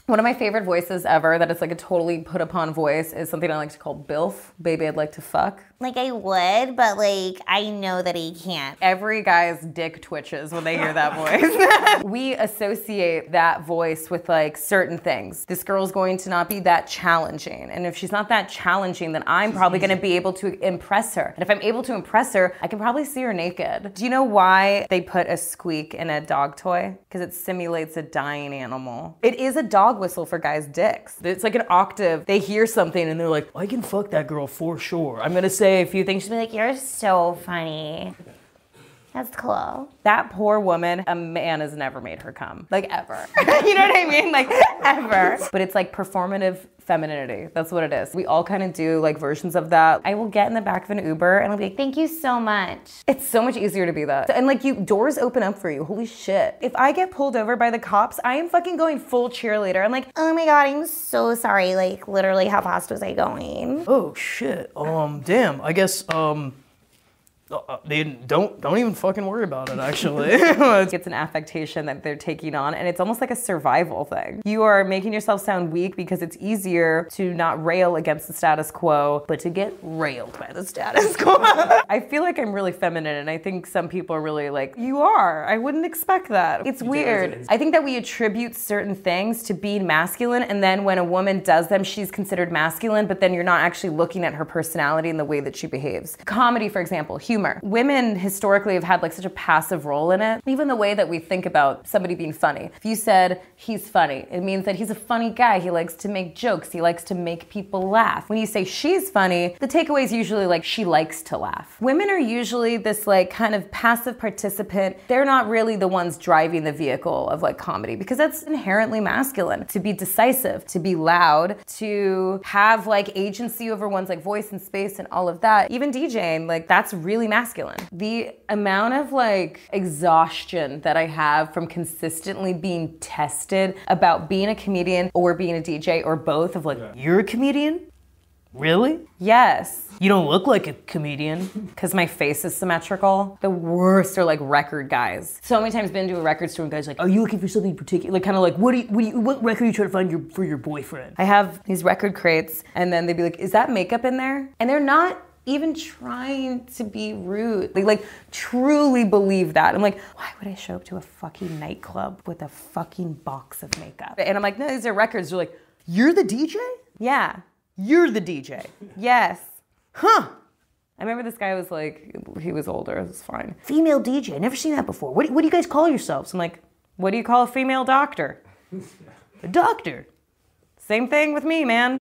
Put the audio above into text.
One of my favorite voices ever that is like a totally put upon voice is something I like to call BILF, baby I'd like to fuck. Like I would, but like I know that he can't. Every guy's dick twitches when they hear that voice. We associate that voice with like certain things. This girl's going to not be that challenging. And if she's not that challenging, then I'm probably gonna be able to impress her. And if I'm able to impress her, I can probably see her naked. Do you know why they put a squeak in a dog toy? Because it simulates a dying animal. It is a dog whistle for guys' dicks. It's like an octave. They hear something and they're like, I can fuck that girl for sure. I'm gonna say a few things. She'll be like, You're so funny. That's cool. that poor woman, a man has never made her come. Like ever. You know what I mean? Like ever. But it's like performative femininity. That's what it is. We all kind of do like versions of that. I will get in the back of an Uber and I'll be like, thank you so much. It's so much easier to be that. And like doors open up for you. Holy shit. If I get pulled over by the cops, I am fucking going full cheerleader. I'm like, oh my God, I'm so sorry. Like literally how fast was I going? Oh shit. Damn. I guess, they don't even fucking worry about it, actually. It's an affectation that they're taking on, and it's almost like a survival thing. You are making yourself sound weak because it's easier to not rail against the status quo, but to get railed by the status quo. I feel like I'm really feminine, and I think some people are really like, you are. I wouldn't expect that. It's weird. I think that we attribute certain things to being masculine, and then when a woman does them, she's considered masculine, but then you're not actually looking at her personality and the way that she behaves. Comedy, for example, humor. Women historically have had like such a passive role in it. Even the way that we think about somebody being funny. If you said he's funny, it means that he's a funny guy. He likes to make jokes. He likes to make people laugh. When you say she's funny, the takeaway is usually like she likes to laugh. Women are usually this like kind of passive participant. They're not really the ones driving the vehicle of like comedy because that's inherently masculine. To be decisive, to be loud, to have like agency over one's like voice and space and all of that. Even DJing, like that's really masculine. The amount of like exhaustion that I have from consistently being tested about being a comedian or being a DJ or both of like, You're a comedian? Really? yes. You don't look like a comedian. Because my face is symmetrical. The worst are like record guys. So many times been to a record store and guys are like, Are you looking for something particular? Like kind of like, what record are you trying to find for your boyfriend? I have these record crates and then they'd be like, is that makeup in there? And they're not even trying to be rude. They like truly believe that. I'm like, why would I show up to a fucking nightclub with a fucking box of makeup? And I'm like, no, these are records. They're like, You're the DJ? yeah. You're the DJ. Yes. Huh. I remember this guy was like, he was older, it was fine. Female DJ. I've never seen that before. What do you guys call yourselves? I'm like, what do you call a female doctor? A doctor. Same thing with me, man.